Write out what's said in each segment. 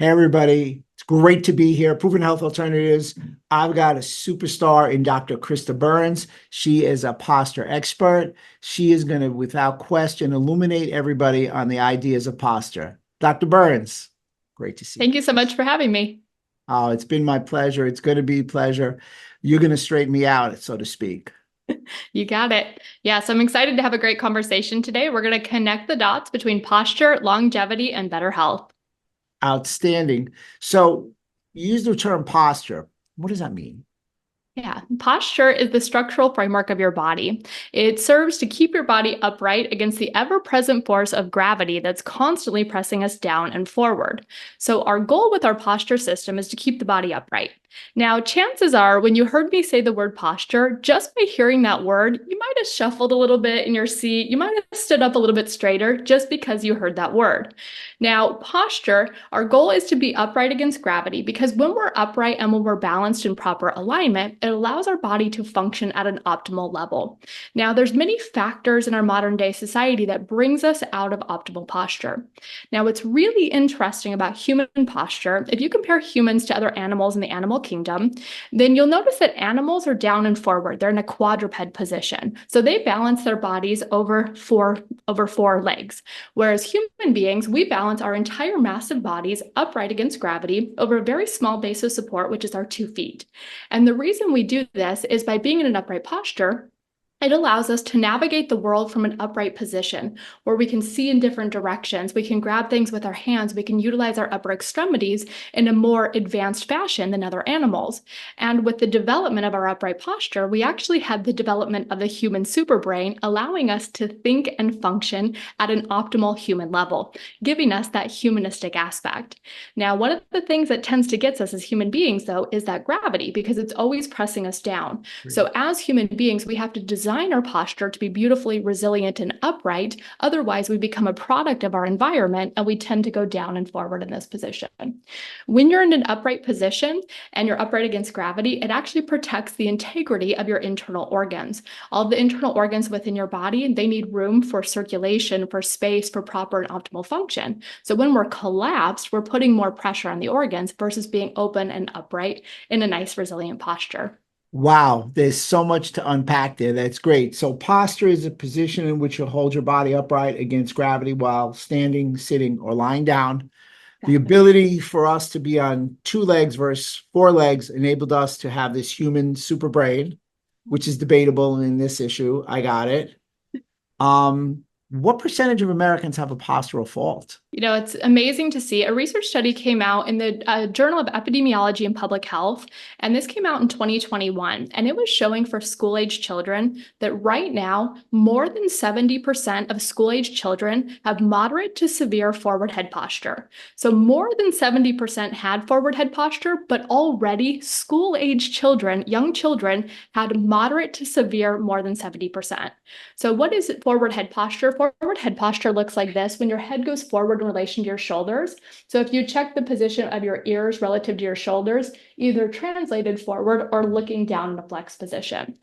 Hey, everybody. It's great to be here. Proven Health Alternatives. I've got a superstar in Dr. Krista Burns. She is a posture expert. She is going to, without question, illuminate everybody on the ideas of posture. Dr. Burns, great to see you. Thank you so much for having me. Oh, it's been my pleasure. It's going to be a pleasure. You're going to straighten me out, so to speak. You got it. Yeah, so I'm excited to have a great conversation today. We're going to connect the dots between posture, longevity, and better health. Outstanding. So, you use the term posture. What does that mean? Yeah, posture is the structural framework of your body. It serves to keep your body upright against the ever-present force of gravity that's constantly pressing us down and forward. So our goal with our posture system is to keep the body upright. Now, chances are when you heard me say the word posture, just by hearing that word, you might have shuffled a little bit in your seat. You might have stood up a little bit straighter just because you heard that word. Now, posture, our goal is to be upright against gravity because when we're upright and when we're balanced in proper alignment, it allows our body to function at an optimal level. Now, there's many factors in our modern day society that brings us out of optimal posture. Now, what's really interesting about human posture, if you compare humans to other animals in the animal kingdom, then you'll notice that animals are down and forward. They're in a quadruped position. So they balance their bodies over four legs. Whereas human beings, we balance our entire massive bodies upright against gravity over a very small base of support, which is our 2 feet. And the reason we do this is by being in an upright posture, it allows us to navigate the world from an upright position where we can see in different directions. We can grab things with our hands. We can utilize our upper extremities in a more advanced fashion than other animals. And with the development of our upright posture, we actually had the development of the human superbrain, allowing us to think and function at an optimal human level, giving us that humanistic aspect. Now, one of the things that tends to get us as human beings, though, is that gravity, because it's always pressing us down. So as human beings, we have to design our posture to be beautifully resilient and upright. Otherwise, we become a product of our environment and we tend to go down and forward in this position. When you're in an upright position and you're upright against gravity, it actually protects the integrity of your internal organs. All the internal organs within your body, they need room for circulation, for space, for proper and optimal function. So when we're collapsed, we're putting more pressure on the organs versus being open and upright in a nice, resilient posture. Wow, there's so much to unpack there. That's great. So posture is a position in which you hold your body upright against gravity while standing, sitting, or lying down. The Exactly. ability for us to be on 2 legs versus 4 legs enabled us to have this human super brain, which is debatable in this issue. I got it. Um, what percentage of Americans have a postural fault? You know, it's amazing to see. A research study came out in the Journal of Epidemiology and Public Health, and this came out in 2021. And it was showing for school age children that right now, more than 70% of school age children have moderate to severe forward head posture. So, more than 70% had forward head posture, but already school age children, young children, had moderate to severe more than 70%. So, what is forward head posture? Forward head posture looks like this when your head goes forward in relation to your shoulders. So if you check the position of your ears relative to your shoulders, either translated forward or looking down in a flex position.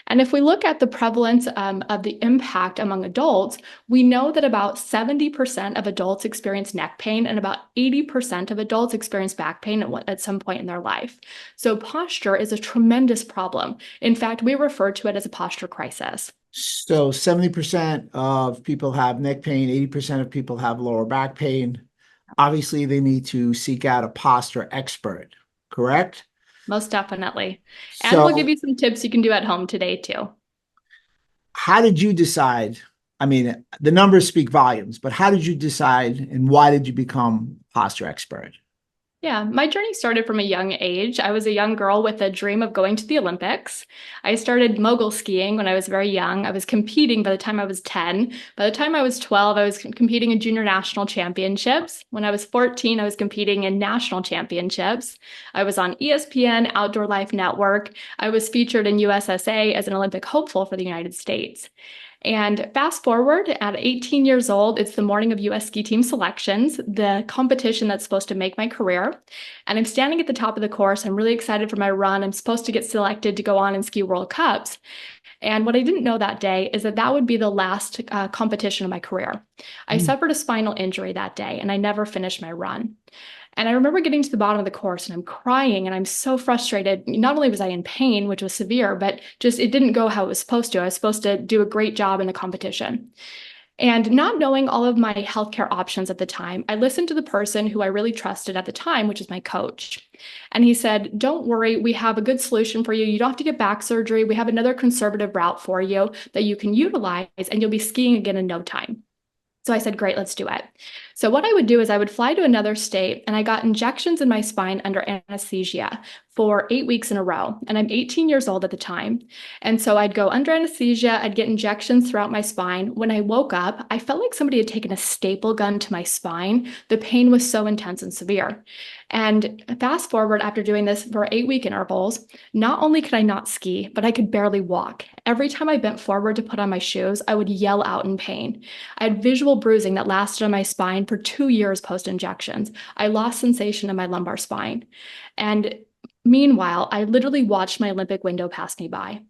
And if we look at the prevalence of the impact among adults, we know that about 70% of adults experience neck pain and about 80% of adults experience back pain at some point in their life. So posture is a tremendous problem. In fact, we refer to it as a posture crisis. So 70% of people have neck pain, 80% of people have lower back pain. Obviously, they need to seek out a posture expert, correct? Most definitely. And we'll give So you some tips you can do at home today too. how did you decide? I mean, the numbers speak volumes, but how did you decide and why did you become posture expert? Yeah, my journey started from a young age. I was a young girl with a dream of going to the Olympics. I started mogul skiing when I was very young. I was competing by the time I was 10. By the time I was 12, I was competing in junior national championships. When I was 14, I was competing in national championships. I was on ESPN, Outdoor Life Network. I was featured in USSA as an Olympic hopeful for the United States. And fast forward at 18 years old, it's the morning of US ski team selections, the competition that's supposed to make my career. And I'm standing at the top of the course. I'm really excited for my run. I'm supposed to get selected to go on and ski World Cups. And what I didn't know that day is that that would be the last competition of my career. I Mm. suffered a spinal injury that day and I never finished my run. And I remember getting to the bottom of the course and I'm crying and I'm so frustrated. Not only was I in pain, which was severe, but just it didn't go how it was supposed to. I was supposed to do a great job in the competition. And not knowing all of my healthcare options at the time, I listened to the person who I really trusted at the time, which is my coach. And he said, "Don't worry, we have a good solution for you. You don't have to get back surgery. We have another conservative route for you that you can utilize, and you'll be skiing again in no time." So I said, "Great, let's do it." So what I would do is I would fly to another state and I got injections in my spine under anesthesia for 8 weeks in a row. And I'm 18 years old at the time. And so I'd go under anesthesia, I'd get injections throughout my spine. When I woke up, I felt like somebody had taken a staple gun to my spine. The pain was so intense and severe. And fast forward after doing this for 8 week intervals, not only could I not ski, but I could barely walk. Every time I bent forward to put on my shoes, I would yell out in pain. I had visual bruising that lasted on my spine for 2 years post injections. I lost sensation in my lumbar spine. And meanwhile, I literally watched my Olympic window pass me by.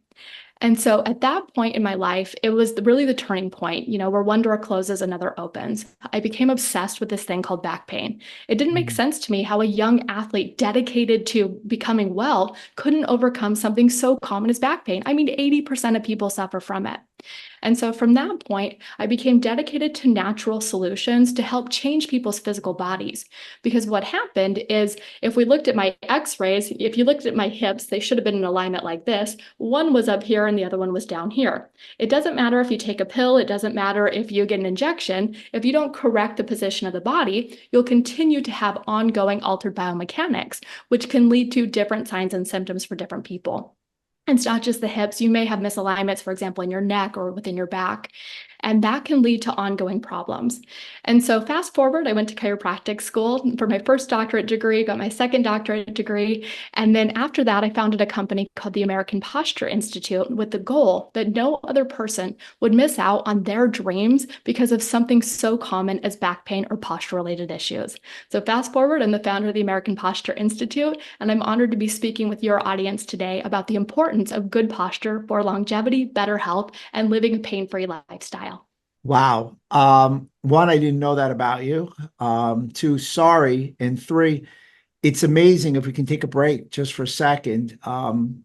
And so at that point in my life, it was really the turning point, where one door closes, another opens. I became obsessed with this thing called back pain. It didn't make sense to me how a young athlete dedicated to becoming well couldn't overcome something so common as back pain. I mean, 80% of people suffer from it. And so from that point, I became dedicated to natural solutions to help change people's physical bodies. Because what happened is if we looked at my x-rays, if you looked at my hips, they should have been in alignment like this. One was up here and the other one was down here. It doesn't matter if you take a pill. It doesn't matter if you get an injection. If you don't correct the position of the body, you'll continue to have ongoing altered biomechanics, which can lead to different signs and symptoms for different people. And it's not just the hips. You may have misalignments, for example, in your neck or within your back. And that can lead to ongoing problems. And so fast forward, I went to chiropractic school for my first doctorate degree, got my second doctorate degree. And then after that, I founded a company called the American Posture Institute with the goal that no other person would miss out on their dreams because of something so common as back pain or posture related issues. So fast forward, I'm the founder of the American Posture Institute, and I'm honored to be speaking with your audience today about the importance of good posture for longevity, better health, and living a pain-free lifestyle. Wow. One, I didn't know that about you. Two, sorry. And three, it's amazing if we can take a break just for a second.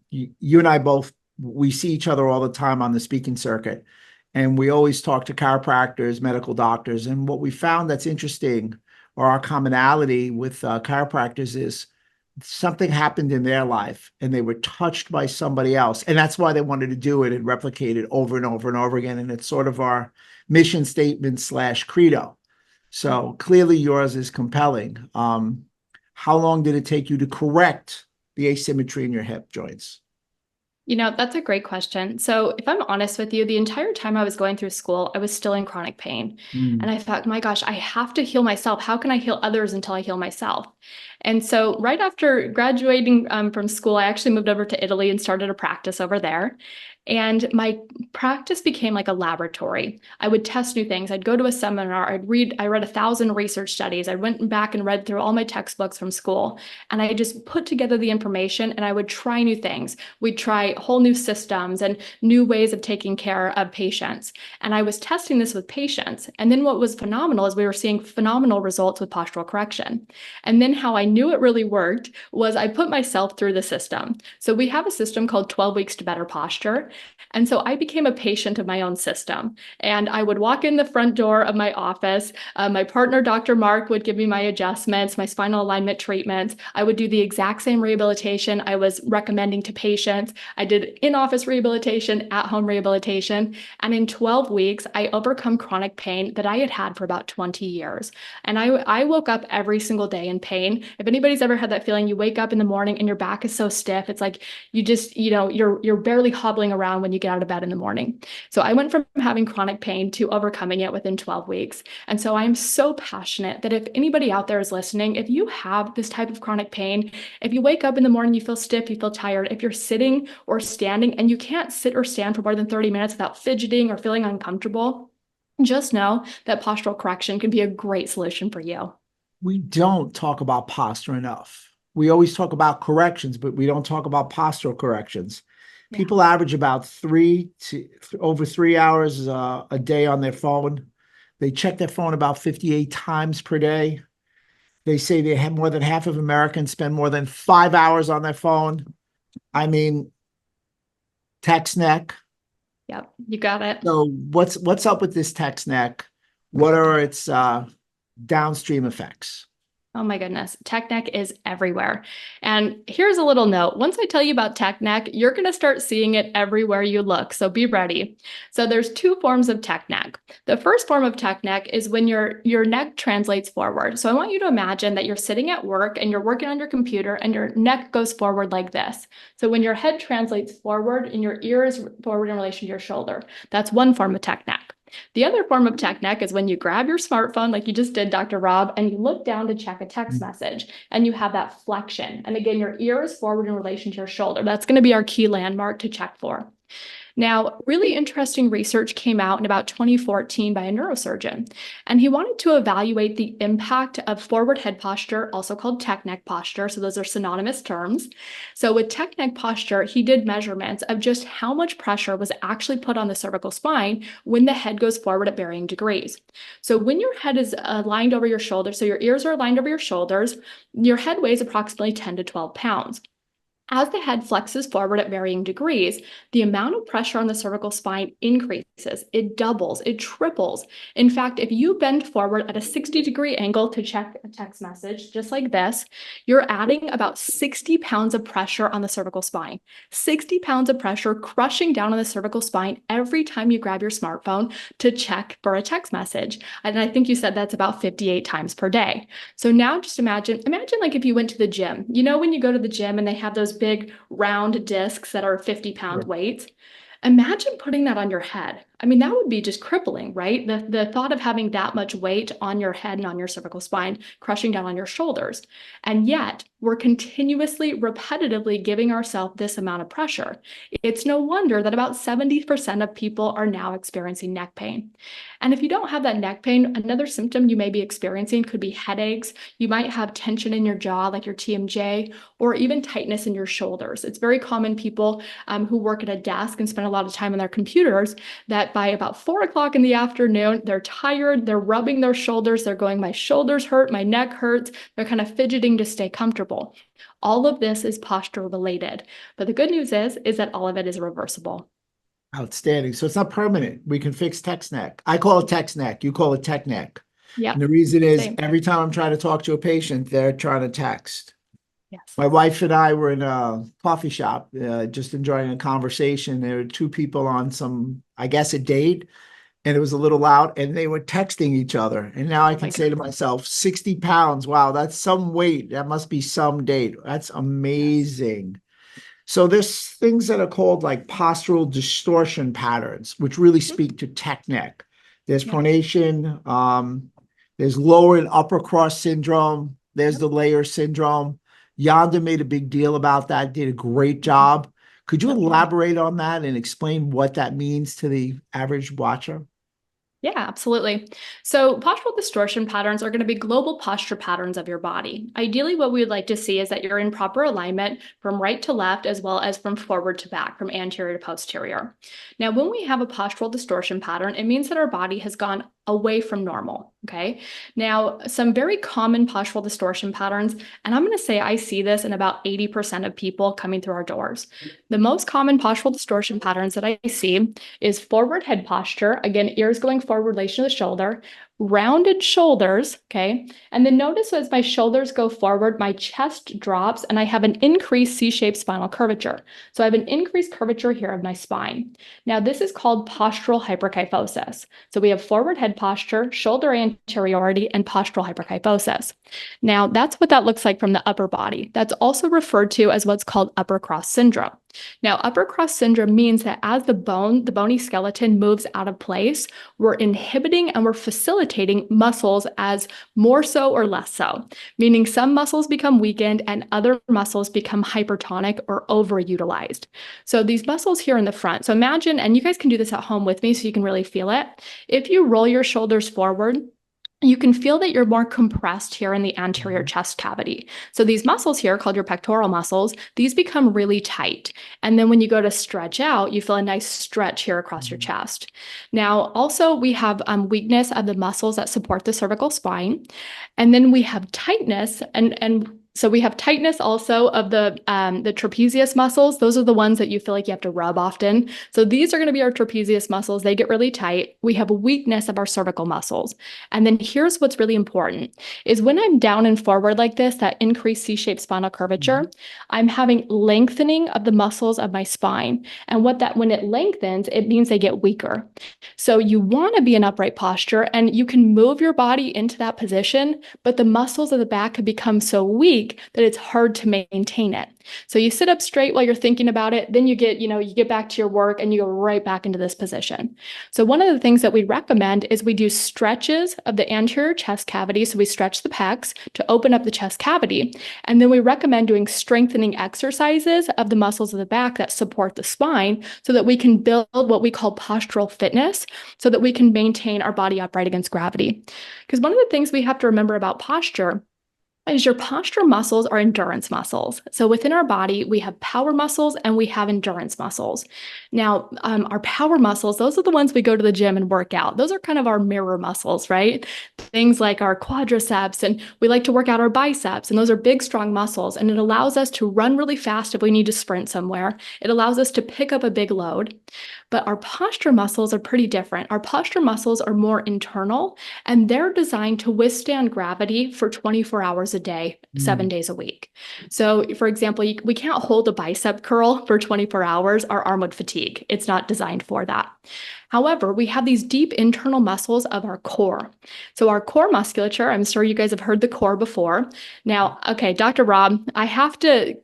You and I both, we see each other all the time on the speaking circuit, and we always talk to chiropractors, medical doctors. And what we found that's interesting, or our commonality with chiropractors, is something happened in their life and they were touched by somebody else. And that's why they wanted to do it and replicate it over and over and over again. And it's sort of our mission statement slash credo. So clearly yours is compelling. How long did it take you to correct the asymmetry in your hip joints? That's a great question. So, if I'm honest with you, the entire time I was going through school, I was still in chronic pain. And I thought, my gosh, I have to heal myself. How can I heal others until I heal myself? And so, right after graduating from school, I actually moved over to Italy and started a practice over there. And my practice became like a laboratory. I would test new things. I'd go to a seminar. I read 1,000 research studies. I went back and read through all my textbooks from school. And I just put together the information and I would try new things. We'd try whole new systems and new ways of taking care of patients. And I was testing this with patients. And then what was phenomenal is we were seeing phenomenal results with postural correction. And then how I knew it really worked was I put myself through the system. So we have a system called 12 Weeks to Better Posture. And so I became a patient of my own system. And I would walk in the front door of my office. My partner, Dr. Mark, would give me my adjustments, my spinal alignment treatments. I would do the exact same rehabilitation I was recommending to patients. I did in-office rehabilitation, at-home rehabilitation. And in 12 weeks, I overcome chronic pain that I had had for about 20 years. And I woke up every single day in pain. If anybody's ever had that feeling, you wake up in the morning and your back is so stiff, it's like you just, you're barely hobbling around when you get out of bed in the morning. So I went from having chronic pain to overcoming it within 12 weeks. And so I'm so passionate that if anybody out there is listening, if you have this type of chronic pain, if you wake up in the morning, you feel stiff, you feel tired, if you're sitting or standing and you can't sit or stand for more than 30 minutes without fidgeting or feeling uncomfortable, just know that postural correction can be a great solution for you. We don't talk about posture enough. We always talk about corrections, but we don't talk about postural corrections. Yeah. People average about over 3 hours a day on their phone. They check their phone about 58 times per day. They say they have more than half of Americans spend more than 5 hours on their phone. I mean, text neck. Yep, you got it. So what's up with this text neck? What are its downstream effects? Oh my goodness, tech neck is everywhere. And here's a little note. Once I tell you about tech neck, you're going to start seeing it everywhere you look. So be ready. So there's two forms of tech neck. The first form of tech neck is when your neck translates forward. So I want you to imagine that you're sitting at work and you're working on your computer and your neck goes forward like this. So when your head translates forward and your ear is forward in relation to your shoulder, that's one form of tech neck. The other form of tech neck is when you grab your smartphone, like you just did, Dr. Rob, and you look down to check a text message and you have that flexion. And again, your ear is forward in relation to your shoulder. That's going to be our key landmark to check for. Now, really interesting research came out in about 2014 by a neurosurgeon, and he wanted to evaluate the impact of forward head posture, also called tech neck posture. So those are synonymous terms. So with tech neck posture, he did measurements of just how much pressure was actually put on the cervical spine when the head goes forward at varying degrees. So when your head is aligned over your shoulders, so your ears are aligned over your shoulders, your head weighs approximately 10 to 12 pounds. As the head flexes forward at varying degrees, the amount of pressure on the cervical spine increases. It doubles, it triples. In fact, if you bend forward at a 60-degree angle to check a text message, just like this, you're adding about 60 pounds of pressure on the cervical spine. 60 pounds of pressure crushing down on the cervical spine every time you grab your smartphone to check for a text message. And I think you said that's about 58 times per day. So now just imagine like if you went to the gym. You know when you go to the gym and they have those big round discs that are 50-pound weights? Imagine putting that on your head. I mean, that would be just crippling, right? The thought of having that much weight on your head and on your cervical spine, crushing down on your shoulders. And yet, we're continuously, repetitively giving ourselves this amount of pressure. It's no wonder that about 70% of people are now experiencing neck pain. And if you don't have that neck pain, another symptom you may be experiencing could be headaches. You might have tension in your jaw, like your TMJ, or even tightness in your shoulders. It's very common people who work at a desk and spend a lot of time on their computers that by about 4 o'clock in the afternoon, they're tired, they're rubbing their shoulders, they're going, my shoulders hurt, my neck hurts, they're kind of fidgeting to stay comfortable. All of this is posture related. But the good news is that all of it is reversible. Outstanding. So it's not permanent. We can fix text neck. I call it text neck. You call it tech neck. Yeah. And the reason is Same. every time I'm trying to talk to a patient, they're trying to text. Yes. My wife and I were in a coffee shop, just enjoying a conversation. There were two people on some, I guess, a date, and it was a little loud, and they were texting each other. And now I can say to myself, 60 pounds. Wow, that's some weight. That must be some date. That's amazing. So there's things that are called like postural distortion patterns, which really speak to tech neck. There's pronation, there's lower and upper cross syndrome, there's the layer syndrome. Yonda made a big deal about that, did a great job. Could you elaborate on that and explain what that means to the average watcher? Yeah, absolutely. So postural distortion patterns are going to be global posture patterns of your body. Ideally, what we would like to see is that you're in proper alignment from right to left, as well as from forward to back, from anterior to posterior. Now, when we have a postural distortion pattern, it means that our body has gone away from normal, okay? Now, some very common postural distortion patterns, and I'm going to say I see this in about 80% of people coming through our doors. The most common postural distortion patterns that I see is forward head posture, again, ears going forward in relation to the shoulder, rounded shoulders, okay? And then notice as my shoulders go forward, my chest drops and I have an increased C-shaped spinal curvature. So I have an increased curvature here of my spine. Now this is called postural hyperkyphosis. So we have forward head posture, shoulder anteriority, and postural hyperkyphosis. Now that's what that looks like from the upper body. That's also referred to as what's called upper cross syndrome. Now, upper cross syndrome means that as the bony skeleton moves out of place, we're inhibiting and we're facilitating muscles as more so or less so, meaning some muscles become weakened and other muscles become hypertonic or overutilized. So these muscles here in the front, so imagine, and you guys can do this at home with me so you can really feel it. If you roll your shoulders forward, you can feel that you're more compressed here in the anterior chest cavity. So these muscles here, called your pectoral muscles, these become really tight. And then when you go to stretch out, you feel a nice stretch here across your chest. Now, also, we have weakness of the muscles that support the cervical spine. And then we have tightness and so we have tightness also of the trapezius muscles. Those are the ones that you feel like you have to rub often. So these are going to be our trapezius muscles. They get really tight. We have a weakness of our cervical muscles. And then here's what's really important is when I'm down and forward like this, that increased C-shaped spinal curvature, I'm having lengthening of the muscles of my spine. And when it lengthens, it means they get weaker. So you want to be in upright posture and you can move your body into that position, but the muscles of the back have become so weak that it's hard to maintain it. So you sit up straight while you're thinking about it, then you get back to your work and you go right back into this position. So one of the things that we recommend is we do stretches of the anterior chest cavity. So we stretch the pecs to open up the chest cavity. And then we recommend doing strengthening exercises of the muscles of the back that support the spine so that we can build what we call postural fitness so that we can maintain our body upright against gravity. Because one of the things we have to remember about posture is your posture muscles are endurance muscles. So within our body, we have power muscles and we have endurance muscles. Now, our power muscles, those are the ones we go to the gym and work out. Those are kind of our mirror muscles, right? Things like our quadriceps, and we like to work out our biceps, and those are big, strong muscles. And it allows us to run really fast if we need to sprint somewhere. It allows us to pick up a big load. But our posture muscles are pretty different. Our posture muscles are more internal, and they're designed to withstand gravity for 24 hours a day, 7 days a week. So, for example, we can't hold a bicep curl for 24 hours. Our arm would fatigue. It's not designed for that. However, we have these deep internal muscles of our core. So our core musculature, I'm sure you guys have heard the core before. Now, okay, Dr. Rob, I have to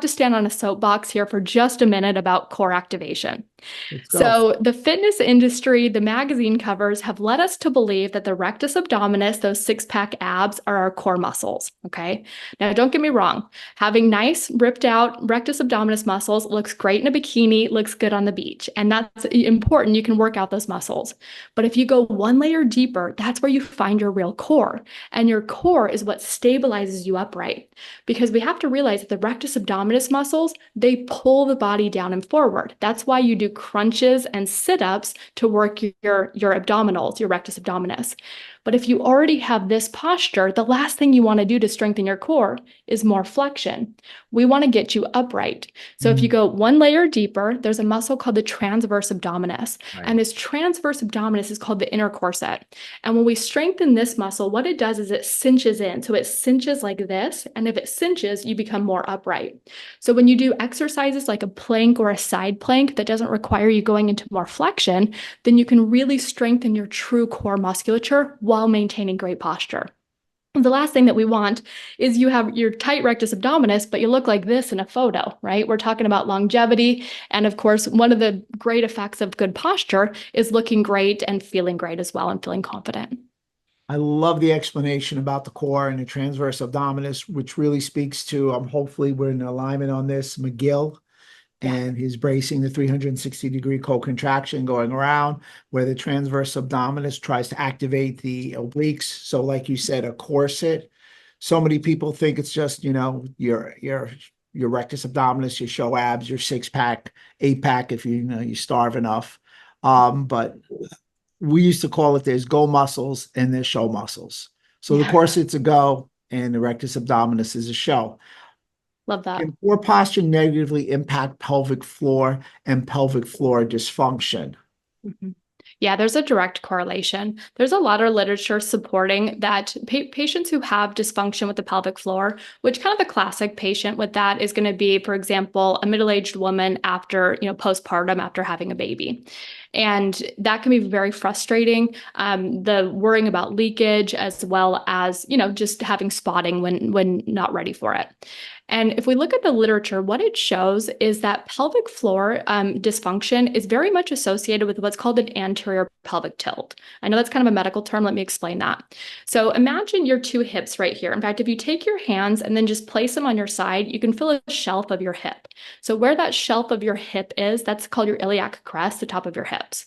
stand on a soapbox here for just a minute about core activation. So the fitness industry, the magazine covers have led us to believe that the rectus abdominis, those six-pack abs, are our core muscles, okay? Now, don't get me wrong. Having nice, ripped out rectus abdominis muscles looks great in a bikini, looks good on the beach, and that's important. You can work out those muscles. But if you go one layer deeper, that's where you find your real core. And your core is what stabilizes you upright. Because we have to realize that the rectus abdominis muscles, they pull the body down and forward. That's why you do crunches and sit-ups to work your abdominals, your rectus abdominis. But if you already have this posture, the last thing you want to do to strengthen your core is more flexion. We want to get you upright. So if you go one layer deeper, there's a muscle called the transverse abdominis. Right. And this transverse abdominis is called the inner corset. And when we strengthen this muscle, what it does is it cinches in. So it cinches like this. And if it cinches, you become more upright. So when you do exercises like a plank or a side plank that doesn't require you going into more flexion, then you can really strengthen your true core musculature while maintaining great posture. The last thing that we want is you have your tight rectus abdominis, but you look like this in a photo, right? We're talking about longevity. And of course, one of the great effects of good posture is looking great and feeling great as well and feeling confident. I love the explanation about the core and the transverse abdominis, which really speaks to, hopefully we're in alignment on this, McGill. And he's bracing the 360-degree co-contraction going around where the transverse abdominis tries to activate the obliques. So like you said, a corset. So many people think it's just, your rectus abdominis, your show abs, your six-pack, eight-pack if you starve enough. But we used to call it there's go muscles and there's show muscles. So the corset's a go and the rectus abdominis is a show. Love that. Can poor posture negatively impact pelvic floor and pelvic floor dysfunction? Mm-hmm. Yeah, there's a direct correlation. There's a lot of literature supporting that patients who have dysfunction with the pelvic floor, which kind of the classic patient with that is going to be, for example, a middle-aged woman after, postpartum after having a baby. And that can be very frustrating. The worrying about leakage as well as, just having spotting when not ready for it. And if we look at the literature, what it shows is that pelvic floor dysfunction is very much associated with what's called an anterior pelvic tilt. I know that's kind of a medical term. Let me explain that. So imagine your two hips right here. In fact, if you take your hands and then just place them on your side, you can feel a shelf of your hip. So where that shelf of your hip is, that's called your iliac crest, the top of your hips.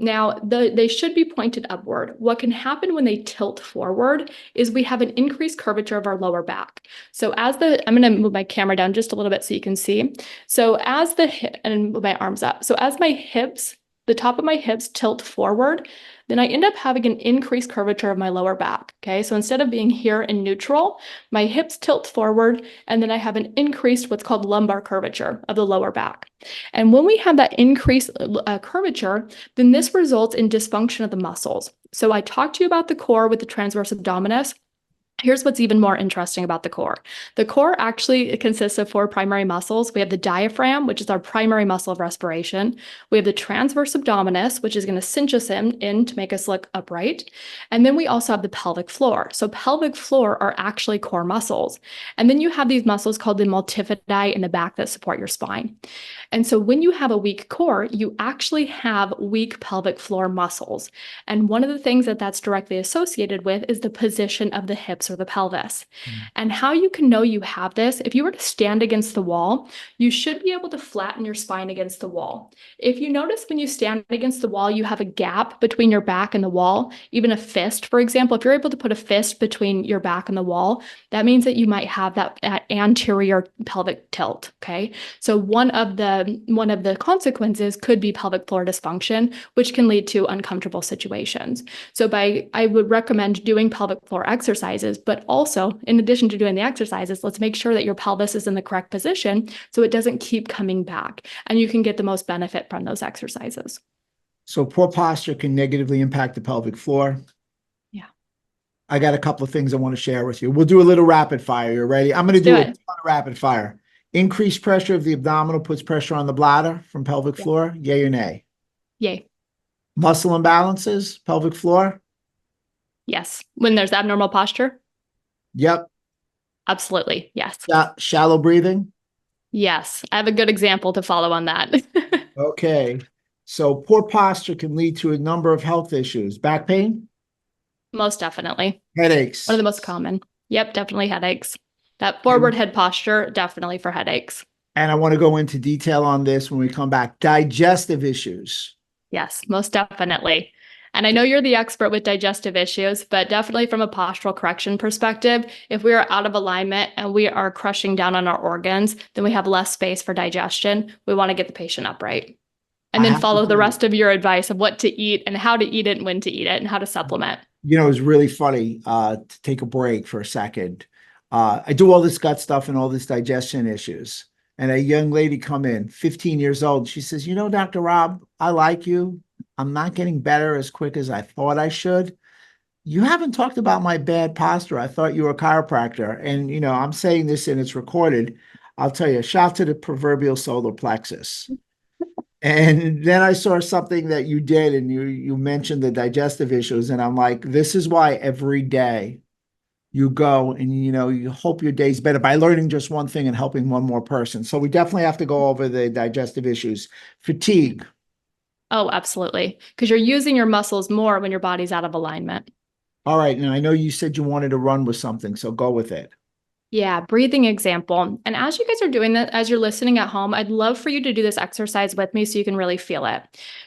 Now, they should be pointed upward. What can happen when they tilt forward is we have an increased curvature of our lower back. So I'm going to move my camera down just a little bit so you can see. So and move my arms up. So as the top of my hips tilt forward, then I end up having an increased curvature of my lower back. Okay, so instead of being here in neutral, my hips tilt forward, and then I have an increased what's called lumbar curvature of the lower back. And when we have that increased curvature, then this results in dysfunction of the muscles. So I talked to you about the core with the transverse abdominis. Here's what's even more interesting about the core. The core actually consists of 4 primary muscles. We have the diaphragm, which is our primary muscle of respiration. We have the transverse abdominis, which is going to cinch us in to make us look upright. And then we also have the pelvic floor. So pelvic floor are actually core muscles. And then you have these muscles called the multifidi in the back that support your spine. And so when you have a weak core, you actually have weak pelvic floor muscles. And one of the things that's directly associated with is the position of the hips or the pelvis. And how you can know you have this, if you were to stand against the wall, you should be able to flatten your spine against the wall. If you notice when you stand against the wall, you have a gap between your back and the wall, even a fist, for example, if you're able to put a fist between your back and the wall, that means that you might have that anterior pelvic tilt, okay? So one of the consequences could be pelvic floor dysfunction, which can lead to uncomfortable situations. So I would recommend doing pelvic floor exercises, but also in addition to doing the exercises, let's make sure that your pelvis is in the correct position so it doesn't keep coming back and you can get the most benefit from those exercises. So poor posture can negatively impact the pelvic floor. Yeah. I got a couple of things I want to share with you. We'll do a little rapid fire. You ready? I'm going to do a ton of rapid fire. Increased pressure of the abdominal puts pressure on the bladder from pelvic floor. Yay or nay? Yay. Muscle imbalances, pelvic floor. Yes. When there's abnormal posture? Yep. Absolutely. Yes. Shallow breathing. Yes. I have a good example to follow on that. Okay. So poor posture can lead to a number of health issues. Back pain? Most definitely. Headaches. One of the most common. Yep, definitely headaches. That forward head posture, definitely for headaches. And I want to go into detail on this when we come back. Digestive issues. Yes, most definitely. And I know you're the expert with digestive issues, but definitely from a postural correction perspective, if we are out of alignment and we are crushing down on our organs, then we have less space for digestion. We want to get the patient upright. And then follow the rest of your advice of what to eat and how to eat it and when to eat it and how to supplement. You know, it's really funny to take a break for a second. I do all this gut stuff and all this digestion issues. And a young lady come in, 15 years old. She says, you know, Dr. Rob, I like you. I'm not getting better as quick as I thought I should. You haven't talked about my bad posture. I thought you were a chiropractor. And, you know, I'm saying this and it's recorded. I'll tell you, shout to the proverbial solar plexus. And then I saw something that you did and you mentioned the digestive issues. And I'm like, this is why every day you go and, you know, you hope your day's better by learning just one thing and helping one more person. So we definitely have to go over the digestive issues. Fatigue. Oh, absolutely. Because you're using your muscles more when your body's out of alignment. All right. And I know you said you wanted to run with something, so go with it. Yeah, breathing example. And as you guys are doing that, as you're listening at home, I'd love for you to do this exercise with me so you can really feel it.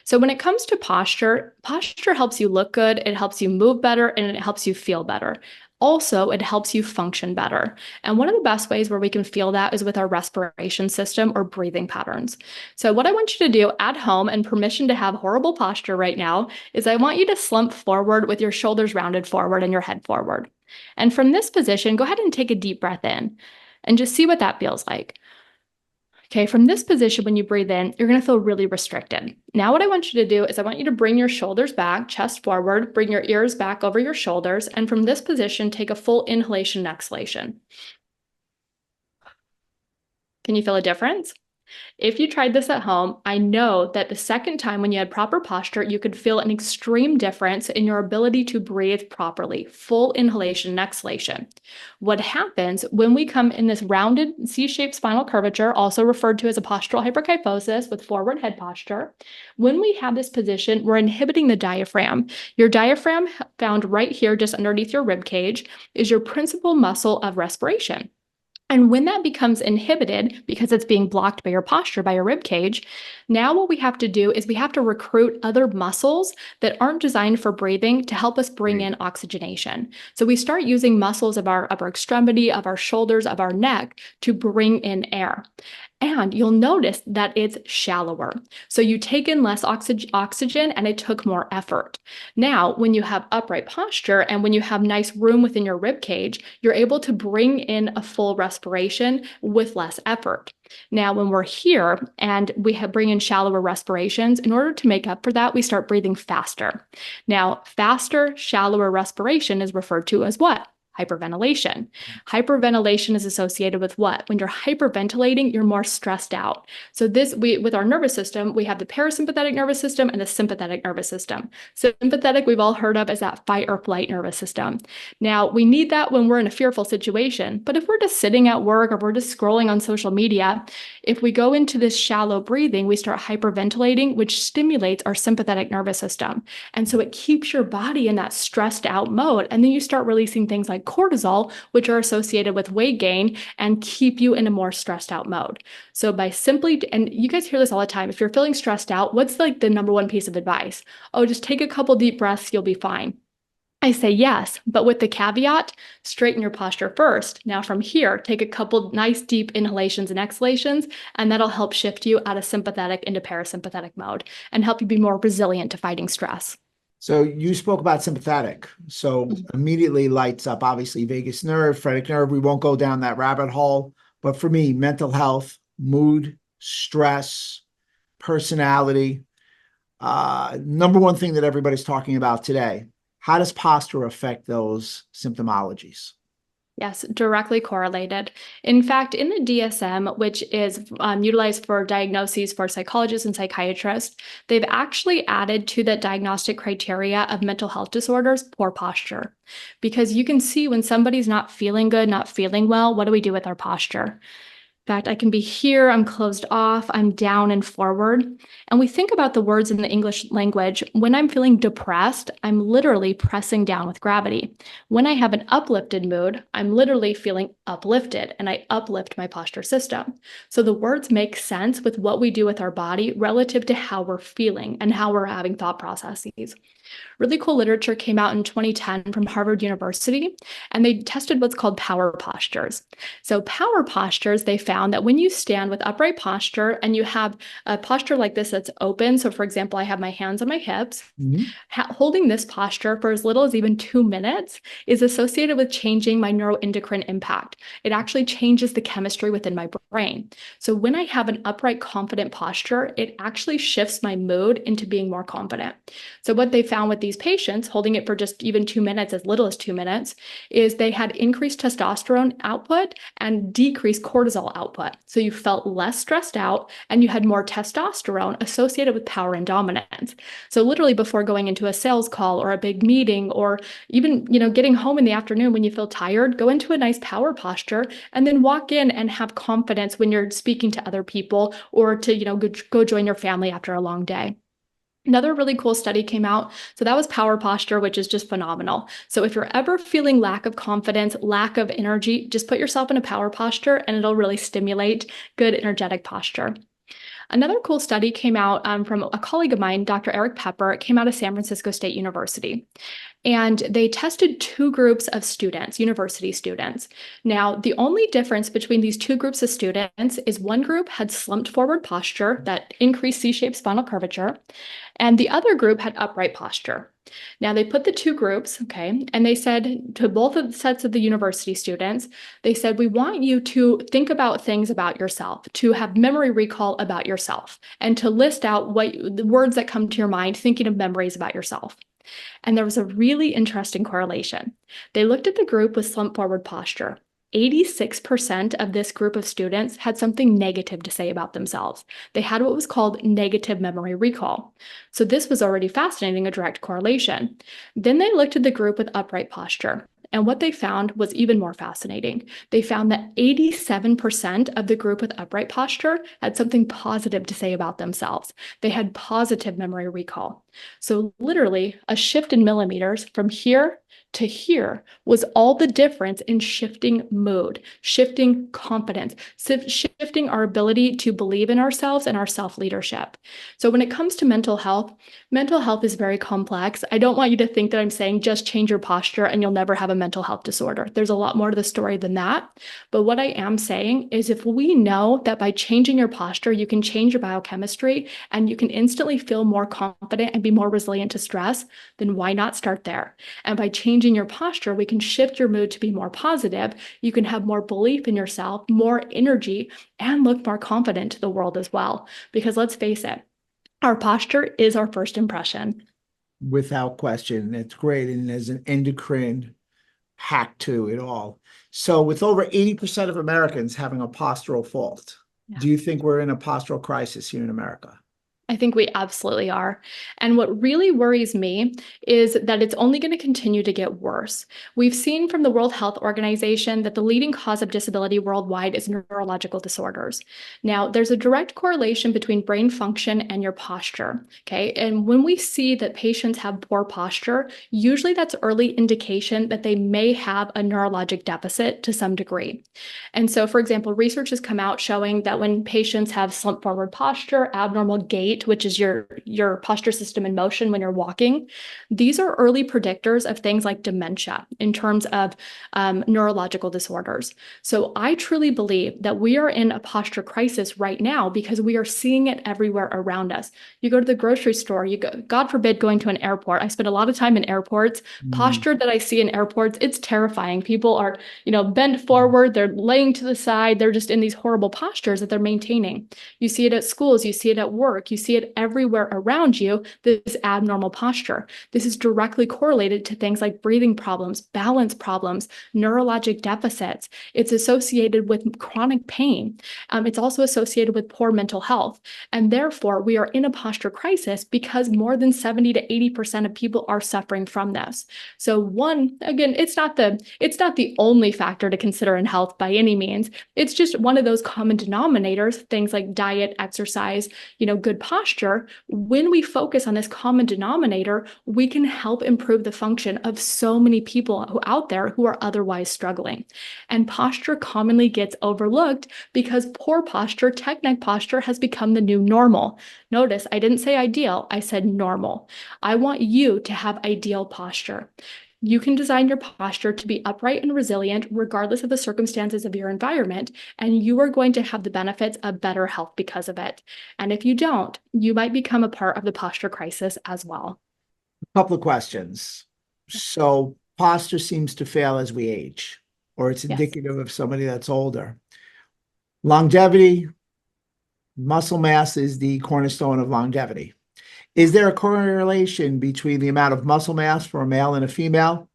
So when it comes to posture helps you look good, it helps you move better, and it helps you feel better. Also, it helps you function better. And one of the best ways where we can feel that is with our respiration system or breathing patterns. So what I want you to do at home, and permission to have horrible posture right now, is I want you to slump forward with your shoulders rounded forward and your head forward. And from this position, go ahead and take a deep breath in and just see what that feels like. Okay, from this position, when you breathe in, you're going to feel really restricted. Now, what I want you to do is I want you to bring your shoulders back, chest forward, bring your ears back over your shoulders, and from this position, take a full inhalation and exhalation. Can you feel a difference? If you tried this at home, I know that the second time when you had proper posture, you could feel an extreme difference in your ability to breathe properly, full inhalation and exhalation. What happens when we come in this rounded C-shaped spinal curvature, also referred to as a postural hyperkyphosis with forward head posture, when we have this position, we're inhibiting the diaphragm. Your diaphragm, found right here just underneath your rib cage, is your principal muscle of respiration. And when that becomes inhibited because it's being blocked by your posture, by your rib cage, now what we have to do is we have to recruit other muscles that aren't designed for breathing to help us bring in oxygenation. So we start using muscles of our upper extremity, of our shoulders, of our neck to bring in air. And you'll notice that it's shallower. So you take in less oxygen and it took more effort. Now, when you have upright posture and when you have nice room within your rib cage, you're able to bring in a full respiration with less effort. Now, when we're here and we bring in shallower respirations, in order to make up for that, we start breathing faster. Now, faster, shallower respiration is referred to as what? Hyperventilation. Hyperventilation is associated with what? When you're hyperventilating, you're more stressed out. So with our nervous system, we have the parasympathetic nervous system and the sympathetic nervous system. Sympathetic, we've all heard of as that fight or flight nervous system. Now, we need that when we're in a fearful situation, but if we're just sitting at work or we're just scrolling on social media, if we go into this shallow breathing, we start hyperventilating, which stimulates our sympathetic nervous system. And so it keeps your body in that stressed out mode. And then you start releasing things like cortisol, which are associated with weight gain and keep you in a more stressed out mode. So by simply, and you guys hear this all the time, if you're feeling stressed out, what's like the number one piece of advice? Oh, just take a couple deep breaths, you'll be fine. I say yes, but with the caveat, straighten your posture first. Now from here, take a couple nice deep inhalations and exhalations, and that'll help shift you out of sympathetic into parasympathetic mode and help you be more resilient to fighting stress. So you spoke about sympathetic. So immediately lights up, obviously, vagus nerve, phrenic nerve. We won't go down that rabbit hole. But for me, mental health, mood, stress, personality, number one thing that everybody's talking about today. How does posture affect those symptomologies? Yes, directly correlated. In fact, in the DSM, which is utilized for diagnoses for psychologists and psychiatrists, they've actually added to that diagnostic criteria of mental health disorders poor posture. Because you can see when somebody's not feeling good, not feeling well, what do we do with our posture? In fact, I can be here, I'm closed off, I'm down and forward. And we think about the words in the English language. When I'm feeling depressed, I'm literally pressing down with gravity. When I have an uplifted mood, I'm literally feeling uplifted and I uplift my posture system. So the words make sense with what we do with our body relative to how we're feeling and how we're having thought processes. Really cool literature came out in 2010 from Harvard University, and they tested what's called power postures. So power postures, they found that when you stand with upright posture and you have a posture like this that's open, so for example, I have my hands on my hips, holding this posture for as little as even 2 minutes is associated with changing my neuroendocrine impact. It actually changes the chemistry within my brain. So when I have an upright, confident posture, it actually shifts my mood into being more confident. So what they found with these patients, holding it for just even 2 minutes, as little as 2 minutes, is they had increased testosterone output and decreased cortisol output. So you felt less stressed out and you had more testosterone associated with power and dominance. So literally before going into a sales call or a big meeting or even, getting home in the afternoon when you feel tired, go into a nice power posture and then walk in and have confidence when you're speaking to other people or to, go join your family after a long day. Another really cool study came out. So that was power posture, which is just phenomenal. So if you're ever feeling lack of confidence, lack of energy, just put yourself in a power posture and it'll really stimulate good energetic posture. Another cool study came out from a colleague of mine, Dr. Eric Pepper. It came out of San Francisco State University. And they tested 2 groups of students, university students. Now, the only difference between these 2 groups of students is one group had slumped forward posture, that increased C-shaped spinal curvature, and the other group had upright posture. Now, they put the 2 groups, and they said to both of the sets of the university students, they said, we want you to think about things about yourself, to have memory recall about yourself, and to list out the words that come to your mind, thinking of memories about yourself. And there was a really interesting correlation. They looked at the group with slump forward posture. 86% of this group of students had something negative to say about themselves. They had what was called negative memory recall. So this was already fascinating, a direct correlation. Then they looked at the group with upright posture. And what they found was even more fascinating. They found that 87% of the group with upright posture had something positive to say about themselves. They had positive memory recall. So literally a shift in millimeters from here to here was all the difference in shifting mood, shifting confidence, shifting our ability to believe in ourselves and our self-leadership. So when it comes to mental health is very complex. I don't want you to think that I'm saying just change your posture and you'll never have a mental health disorder. There's a lot more to the story than that. But what I am saying is if we know that by changing your posture, you can change your biochemistry and you can instantly feel more confident and be more resilient to stress, then why not start there? And by changing your posture, we can shift your mood to be more positive. You can have more belief in yourself, more energy, and look more confident to the world as well. Because let's face it, our posture is our first impression. Without question. It's great. And there's an endocrine hack to it all. So with over 80% of Americans having a postural fault, do you think we're in a postural crisis here in America? I think we absolutely are. And what really worries me is that it's only going to continue to get worse. We've seen from the World Health Organization that the leading cause of disability worldwide is neurological disorders. Now, there's a direct correlation between brain function and your posture. Okay. And when we see that patients have poor posture, usually that's early indication that they may have a neurologic deficit to some degree. And so, for example, research has come out showing that when patients have slump forward posture, abnormal gait, which is your posture system in motion when you're walking, these are early predictors of things like dementia in terms of neurological disorders. So I truly believe that we are in a posture crisis right now because we are seeing it everywhere around us. You go to the grocery store, you go, God forbid, going to an airport. I spend a lot of time in airports. Posture that I see in airports, it's terrifying. People are, bent forward, they're laying to the side, they're just in these horrible postures that they're maintaining. You see it at schools, you see it at work, you see it everywhere around you, this abnormal posture. This is directly correlated to things like breathing problems, balance problems, neurologic deficits. It's associated with chronic pain. It's also associated with poor mental health. And therefore, we are in a posture crisis because more than 70 to 80% of people are suffering from this. So one, again, it's not the only factor to consider in health by any means. It's just one of those common denominators, things like diet, exercise, good posture. When we focus on this common denominator, we can help improve the function of so many people out there who are otherwise struggling. And posture commonly gets overlooked because poor posture, tech neck posture, has become the new normal. Notice I didn't say ideal, I said normal. I want you to have ideal posture. You can design your posture to be upright and resilient regardless of the circumstances of your environment, and you are going to have the benefits of better health because of it. And if you don't, you might become a part of the posture crisis as well. A couple of questions. So posture seems to fail as we age, or it's indicative of somebody that's older. Longevity, muscle mass is the cornerstone of longevity. Is there a correlation between the amount of muscle mass for a male and a female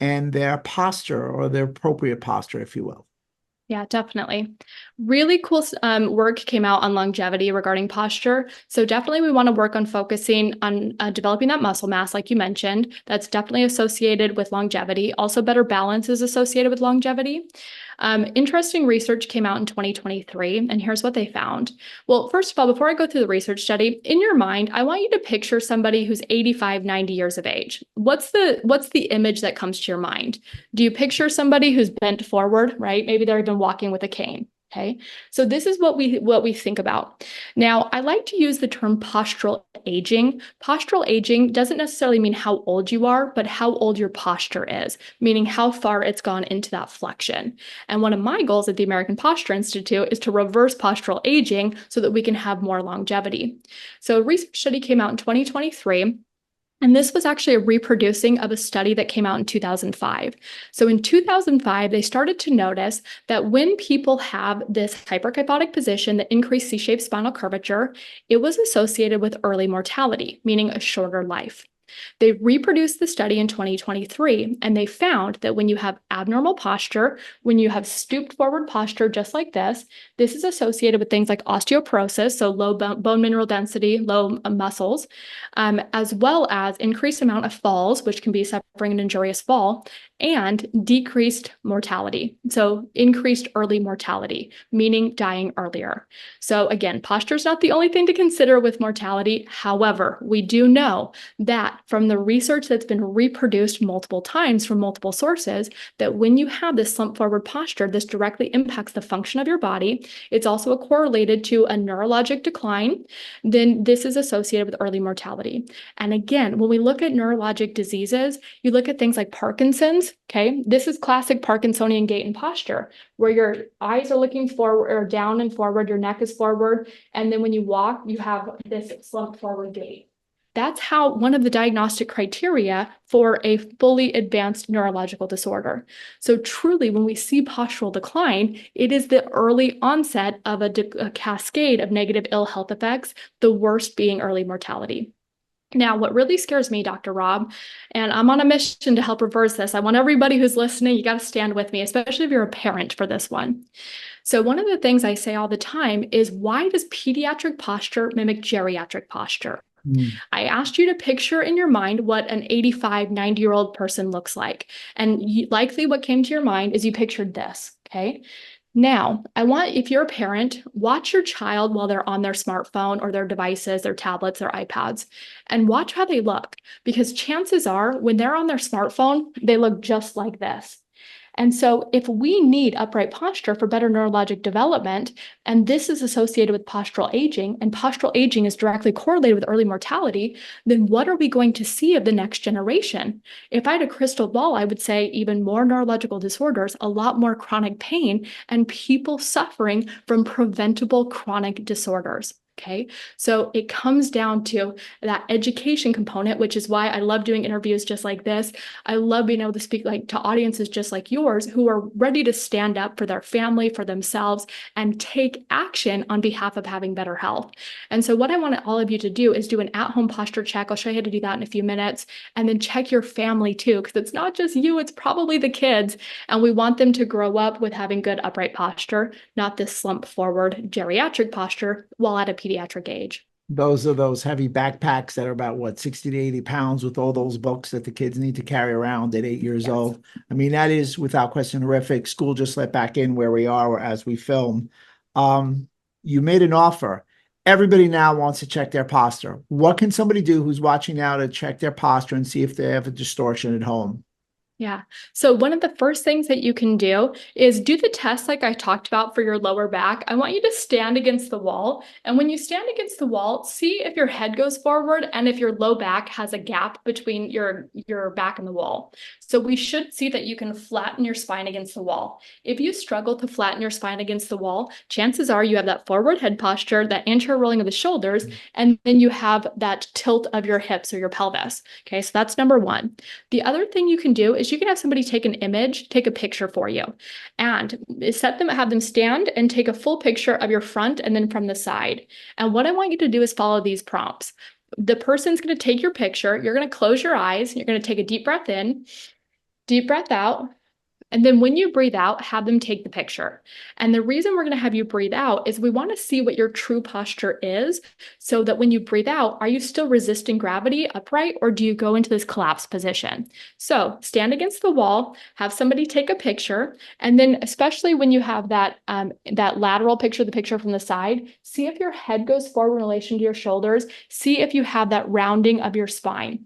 and their posture, or their appropriate posture, if you will? Yeah, definitely. Really cool work came out on longevity regarding posture. So definitely we want to work on focusing on developing that muscle mass, like you mentioned. That's definitely associated with longevity. Also, better balance is associated with longevity. Interesting research came out in 2023, and here's what they found. Well, first of all, before I go through the research study, in your mind, I want you to picture somebody who's 85, 90 years of age. What's the image that comes to your mind? Do you picture somebody who's bent forward, right? Maybe they're even walking with a cane. Okay, so this is what we think about. Now, I like to use the term postural aging. Postural aging doesn't necessarily mean how old you are, but how old your posture is, meaning how far it's gone into that flexion. And one of my goals at the American Posture Institute is to reverse postural aging so that we can have more longevity. So a research study came out in 2023. And this was actually a reproducing of a study that came out in 2005. So in 2005, they started to notice that when people have this hyperkyphotic position, the increased C-shaped spinal curvature, it was associated with early mortality, meaning a shorter life. They reproduced the study in 2023, and they found that when you have abnormal posture, when you have stooped forward posture just like this is associated with things like osteoporosis, so low bone mineral density, low muscles, as well as increased amount of falls, which can be suffering an injurious fall, and decreased mortality. So increased early mortality, meaning dying earlier. So again, posture is not the only thing to consider with mortality. However, we do know that from the research that's been reproduced multiple times from multiple sources, that when you have this slump forward posture, this directly impacts the function of your body. It's also correlated to a neurologic decline. Then this is associated with early mortality. And again, when we look at neurologic diseases, you look at things like Parkinson's, okay? This is classic Parkinsonian gait and posture, where your eyes are looking forward or down and forward, your neck is forward, and then when you walk, you have this slump forward gait. That's how one of the diagnostic criteria for a fully advanced neurological disorder. So truly, when we see postural decline, it is the early onset of a cascade of negative ill health effects, the worst being early mortality. Now, what really scares me, Dr. Rob, and I'm on a mission to help reverse this. I want everybody who's listening, you got to stand with me, especially if you're a parent for this one. So one of the things I say all the time is, why does pediatric posture mimic geriatric posture? I asked you to picture in your mind what an 85, 90-year-old person looks like. And likely what came to your mind is you pictured this, okay? Now, I want, if you're a parent, watch your child while they're on their smartphone or their devices, their tablets, their iPads, and watch how they look. Because chances are, when they're on their smartphone, they look just like this. And so if we need upright posture for better neurologic development, and this is associated with postural aging, and postural aging is directly correlated with early mortality, then what are we going to see of the next generation? If I had a crystal ball, I would say even more neurological disorders, a lot more chronic pain, and people suffering from preventable chronic disorders. Okay, so it comes down to that education component, which is why I love doing interviews just like this. I love being able to speak to audiences just like yours, who are ready to stand up for their family, for themselves, and take action on behalf of having better health. And so what I want all of you to do is do an at-home posture check. I'll show you how to do that in a few minutes, and then check your family too, because it's not just you, it's probably the kids. And we want them to grow up with having good upright posture, not this slump forward geriatric posture while at a pediatric age. Those are those heavy backpacks that are about, what, 60 to 80 pounds, with all those books that the kids need to carry around at 8 years old. I mean, that is without question horrific. School just let back in where we are as we film. You made an offer. Everybody now wants to check their posture. What can somebody do who's watching now to check their posture and see if they have a distortion at home? Yeah. So one of the first things that you can do is do the test like I talked about for your lower back. I want you to stand against the wall. And when you stand against the wall, see if your head goes forward and if your low back has a gap between your back and the wall. So we should see that you can flatten your spine against the wall. If you struggle to flatten your spine against the wall, chances are you have that forward head posture, that anterior rolling of the shoulders, and then you have that tilt of your hips or your pelvis. Okay, so that's number one. The other thing you can do is you can have somebody take an image, take a picture for you, and have them stand and take a full picture of your front and then from the side. And what I want you to do is follow these prompts. The person's going to take your picture. You're going to close your eyes. You're going to take a deep breath in, deep breath out. And then when you breathe out, have them take the picture. And the reason we're going to have you breathe out is we want to see what your true posture is, so that when you breathe out, are you still resisting gravity upright, or do you go into this collapsed position? So stand against the wall, have somebody take a picture, and then especially when you have that lateral picture, the picture from the side, see if your head goes forward in relation to your shoulders. See if you have that rounding of your spine.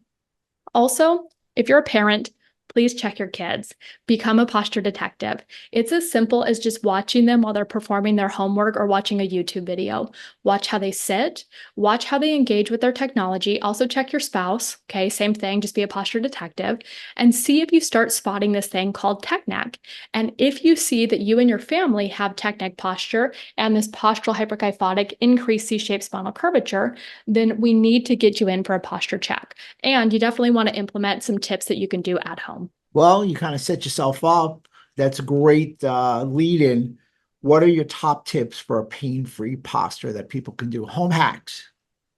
Also, if you're a parent, please check your kids. Become a posture detective. It's as simple as just watching them while they're performing their homework or watching a YouTube video. Watch how they sit. Watch how they engage with their technology. Also check your spouse. Okay, same thing, just be a posture detective. And see if you start spotting this thing called tech neck. And if you see that you and your family have tech neck posture and this postural hyperkyphotic increased C-shaped spinal curvature, then we need to get you in for a posture check. And you definitely want to implement some tips that you can do at home. Well, you kind of set yourself up. That's a great lead in. What are your top tips for a pain-free posture that people can do? Home hacks.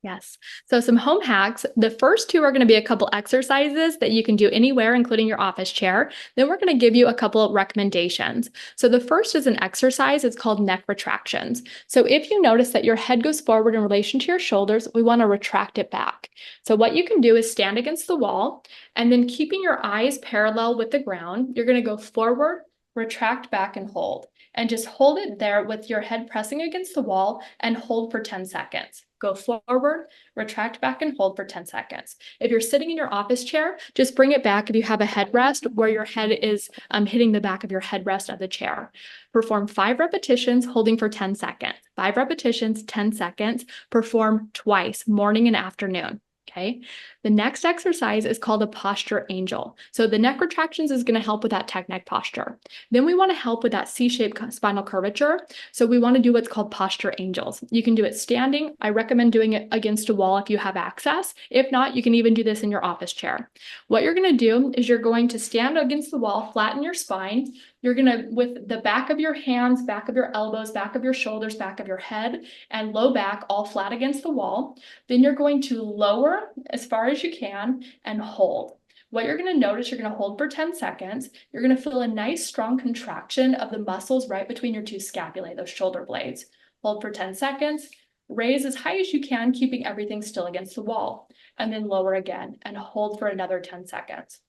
Yes. So some home hacks. The first two are going to be a couple exercises that you can do anywhere, including your office chair. Then we're going to give you a couple of recommendations. So the first is an exercise. It's called neck retractions. So if you notice that your head goes forward in relation to your shoulders, we want to retract it back. So what you can do is stand against the wall, and then keeping your eyes parallel with the ground, you're going to go forward, retract back, and hold. And just hold it there with your head pressing against the wall and hold for 10 seconds. Go forward, retract back, and hold for 10 seconds. If you're sitting in your office chair, just bring it back if you have a headrest where your head is hitting the back of your headrest of the chair. Perform 5 repetitions, holding for 10 seconds. 5 repetitions, 10 seconds. Perform twice, morning and afternoon. Okay. The next exercise is called a posture angel. So the neck retractions is going to help with that tech neck posture. Then we want to help with that C-shaped spinal curvature. So we want to do what's called posture angels. You can do it standing. I recommend doing it against a wall if you have access. If not, you can even do this in your office chair. What you're going to do is you're going to stand against the wall, flatten your spine. You're going to, with the back of your hands, back of your elbows, back of your shoulders, back of your head, and low back, all flat against the wall. Then you're going to lower as far as you can and hold. What you're going to notice, you're going to hold for 10 seconds. You're going to feel a nice strong contraction of the muscles right between your two scapulae, those shoulder blades. Hold for 10 seconds. Raise as high as you can, keeping everything still against the wall. And then lower again and hold for another 10 seconds.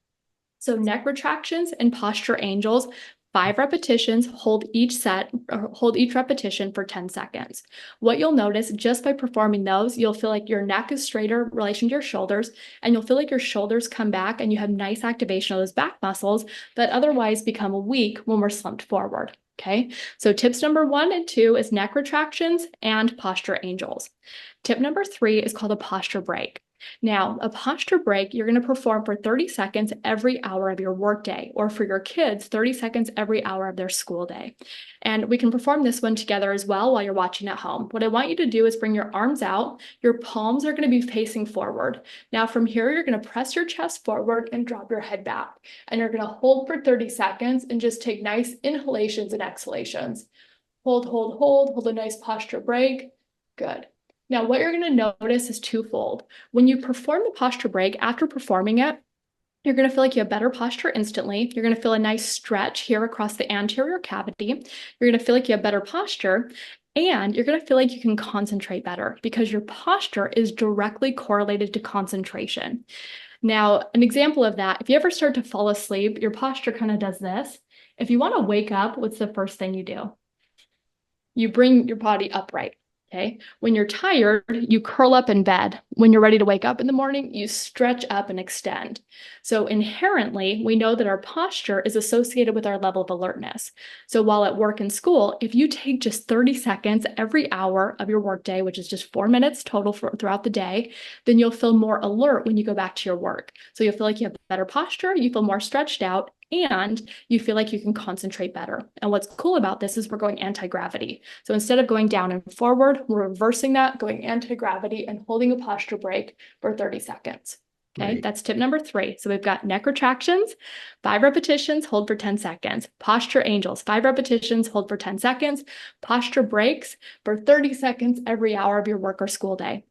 So neck retractions and posture angels, 5 repetitions, hold each repetition for 10 seconds. What you'll notice just by performing those, you'll feel like your neck is straighter in relation to your shoulders, and you'll feel like your shoulders come back and you have nice activation of those back muscles that otherwise become weak when we're slumped forward. Okay, so tips number 1 and 2 is neck retractions and posture angels. Tip number 3 is called a posture break. Now, a posture break, you're going to perform for 30 seconds every hour of your workday, or for your kids, 30 seconds every hour of their school day. And we can perform this one together as well while you're watching at home. What I want you to do is bring your arms out. Your palms are going to be facing forward. Now, from here, you're going to press your chest forward and drop your head back. And you're going to hold for 30 seconds and just take nice inhalations and exhalations. Hold, hold, hold, hold a nice posture break. Good. Now, what you're going to notice is twofold. When you perform the posture break, after performing it, you're going to feel like you have better posture instantly. You're going to feel a nice stretch here across the anterior cavity. You're going to feel like you have better posture, and you're going to feel like you can concentrate better because your posture is directly correlated to concentration. Now, an example of that, if you ever start to fall asleep, your posture kind of does this. If you want to wake up, what's the first thing you do? You bring your body upright. Okay. When you're tired, you curl up in bed. When you're ready to wake up in the morning, you stretch up and extend. So inherently, we know that our posture is associated with our level of alertness. So while at work and school, if you take just 30 seconds every hour of your workday, which is just 4 minutes total throughout the day, then you'll feel more alert when you go back to your work. So you'll feel like you have better posture, you feel more stretched out, and you feel like you can concentrate better. And what's cool about this is we're going anti-gravity. So instead of going down and forward, we're reversing that, going anti-gravity and holding a posture break for 30 seconds. Okay, right. That's tip number 3. So we've got neck retractions, 5 repetitions, hold for 10 seconds. Posture angels, 5 repetitions, hold for 10 seconds. Posture breaks for 30 seconds every hour of your work or school day.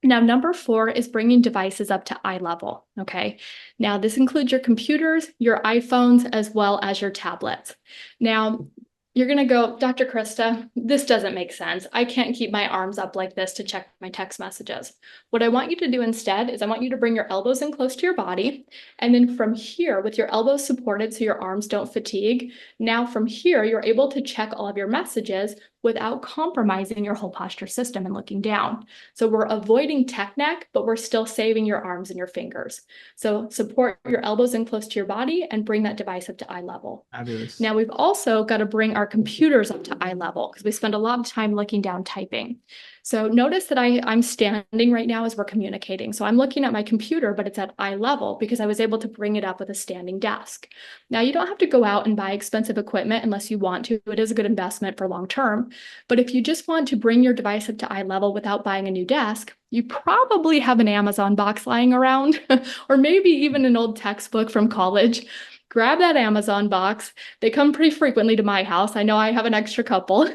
Now, number 4 is bringing devices up to eye level, okay? Now, this includes your computers, your iPhones, as well as your tablets. Now, you're going to go, Dr. Krista, this doesn't make sense. I can't keep my arms up like this to check my text messages. What I want you to do instead is I want you to bring your elbows in close to your body. And then from here, with your elbows supported so your arms don't fatigue, now from here, you're able to check all of your messages without compromising your whole posture system and looking down. So we're avoiding tech neck, but we're still saving your arms and your fingers. So support your elbows in close to your body and bring that device up to eye level. Fabulous. Now we've also got to bring our computers up to eye level because we spend a lot of time looking down typing. So notice that I'm standing right now as we're communicating. So I'm looking at my computer, but it's at eye level because I was able to bring it up with a standing desk. Now you don't have to go out and buy expensive equipment unless you want to. It is a good investment for long term. But if you just want to bring your device up to eye level without buying a new desk, you probably have an Amazon box lying around, or maybe even an old textbook from college. grab that Amazon box. They come pretty frequently to my house. I know I have an extra couple.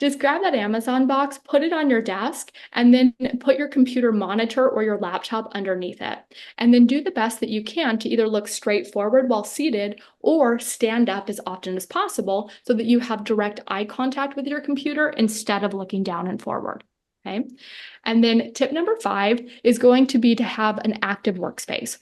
Just grab that Amazon box, put it on your desk, and then put your computer monitor or your laptop underneath it. And then do the best that you can to either look straight forward while seated or stand up as often as possible so that you have direct eye contact with your computer instead of looking down and forward. Okay. And then tip number 5 is going to be to have an active workspace.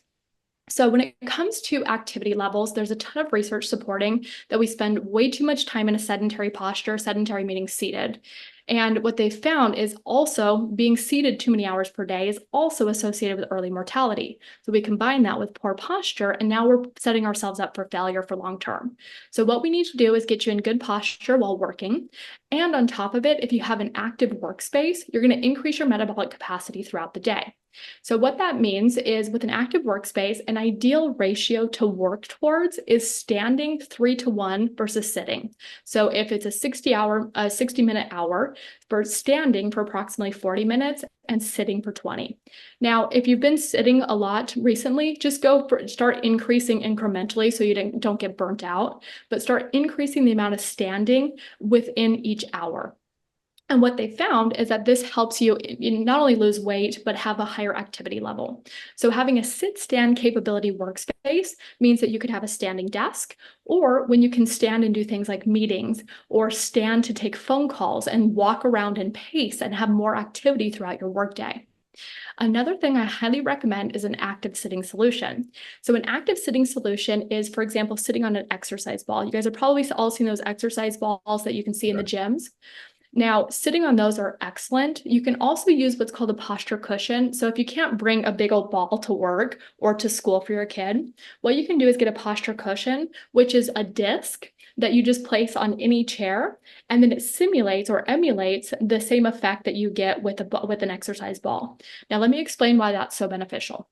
So when it comes to activity levels, there's a ton of research supporting that we spend way too much time in a sedentary posture, sedentary meaning seated. And what they found is also being seated too many hours per day is also associated with early mortality. So we combine that with poor posture, and now we're setting ourselves up for failure for long term. So what we need to do is get you in good posture while working. And on top of it, if you have an active workspace, you're going to increase your metabolic capacity throughout the day. So what that means is with an active workspace, an ideal ratio to work towards is standing 3-to-1 versus sitting. So if it's a 60-minute hour, for standing for approximately 40 minutes and sitting for 20. Now, if you've been sitting a lot recently, just start increasing incrementally so you don't get burnt out, but start increasing the amount of standing within each hour. And what they found is that this helps you not only lose weight, but have a higher activity level. So having a sit-stand capability workspace means that you could have a standing desk, or when you can stand and do things like meetings, or stand to take phone calls and walk around and pace and have more activity throughout your workday. Another thing I highly recommend is an active sitting solution. So an active sitting solution is, for example, sitting on an exercise ball. You guys have probably all seen those exercise balls that you can see in the gyms. Now, sitting on those are excellent. You can also use what's called a posture cushion. So if you can't bring a big old ball to work or to school for your kid, what you can do is get a posture cushion, which is a disc that you just place on any chair, and then it simulates or emulates the same effect that you get with an exercise ball. Now, let me explain why that's so beneficial.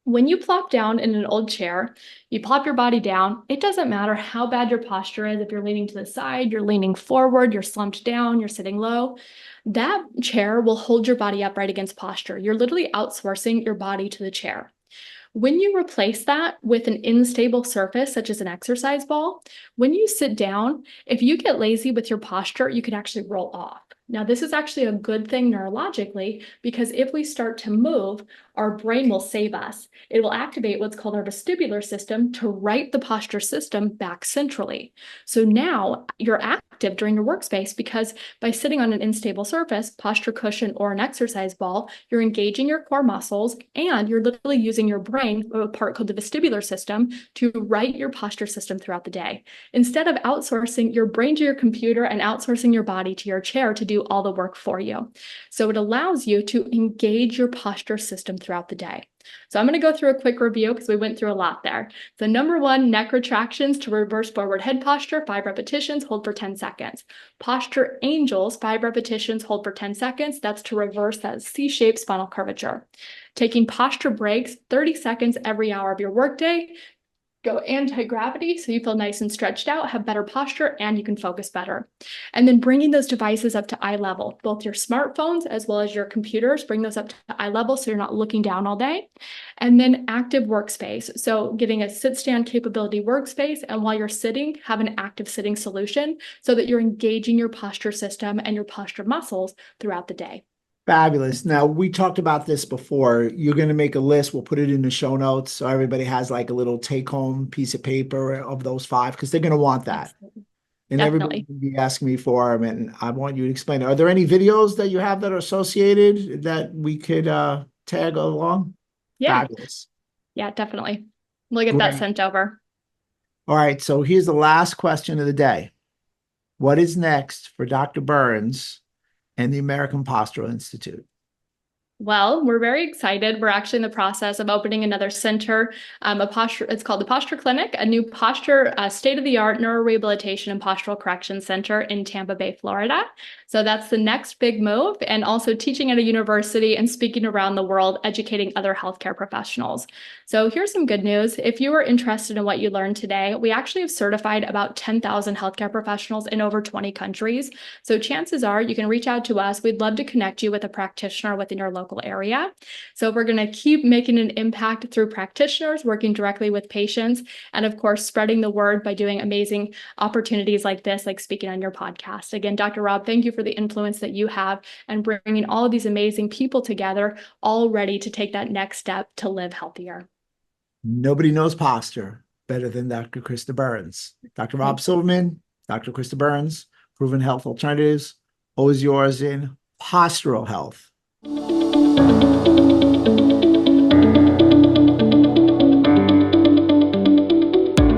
When you plop down in an old chair, you plop your body down. It doesn't matter how bad your posture is. If you're leaning to the side, you're leaning forward, you're slumped down, you're sitting low, that chair will hold your body upright against posture. You're literally outsourcing your body to the chair. When you replace that with an unstable surface, such as an exercise ball, when you sit down, if you get lazy with your posture, you can actually roll off. Now, this is actually a good thing neurologically, because if we start to move, our brain will save us. It will activate what's called our vestibular system to right the posture system back centrally. So now you're active during your workspace because by sitting on an unstable surface, posture cushion, or an exercise ball, you're engaging your core muscles and you're literally using your brain, a part called the vestibular system, to right your posture system throughout the day. Instead of outsourcing your brain to your computer and outsourcing your body to your chair to do all the work for you. So it allows you to engage your posture system throughout the day. So I'm going to go through a quick review because we went through a lot there. So number 1, neck retractions to reverse forward head posture, 5 repetitions, hold for 10 seconds. Posture angels, 5 repetitions, hold for 10 seconds. That's to reverse that C-shaped spinal curvature. Taking posture breaks, 30 seconds every hour of your workday. Go anti-gravity so you feel nice and stretched out, have better posture, and you can focus better. And then bringing those devices up to eye level, both your smartphones as well as your computers, bring those up to eye level so you're not looking down all day. And then active workspace. So getting a sit-stand capability workspace, and while you're sitting, have an active sitting solution so that you're engaging your posture system and your posture muscles throughout the day. Fabulous. Now, we talked about this before. You're going to make a list. We'll put it in the show notes so everybody has like a little take-home piece of paper of those 5, because they're going to want that. Absolutely. And everybody will be asking me for them, and I want you to explain. Are there any videos that you have that are associated that we could tag along? Yeah. Fabulous. Yeah, definitely. We'll get that sent over. All right. So here's the last question of the day. What is next for Dr. Burns and the American Postural Institute? Well, we're very excited. We're actually in the process of opening another center, it's called the Posture Clinic, a new posture, state-of-the-art neurorehabilitation and postural correction center in Tampa Bay, Florida. So that's the next big move, and also teaching at a university and speaking around the world, educating other healthcare professionals. So here's some good news. If you are interested in what you learned today, we actually have certified about 10,000 healthcare professionals in over 20 countries. So chances are you can reach out to us. We'd love to connect you with a practitioner within your local local area. So we're going to keep making an impact through practitioners, working directly with patients, and of course, spreading the word by doing amazing opportunities like this, like speaking on your podcast. Again, Dr. Rob, thank you for the influence that you have and bringing all of these amazing people together, all ready to take that next step to live healthier. Nobody knows posture better than Dr. Krista Burns. Dr. Rob Silverman, Dr. Krista Burns, Proven Health Alternatives, always yours in postural health.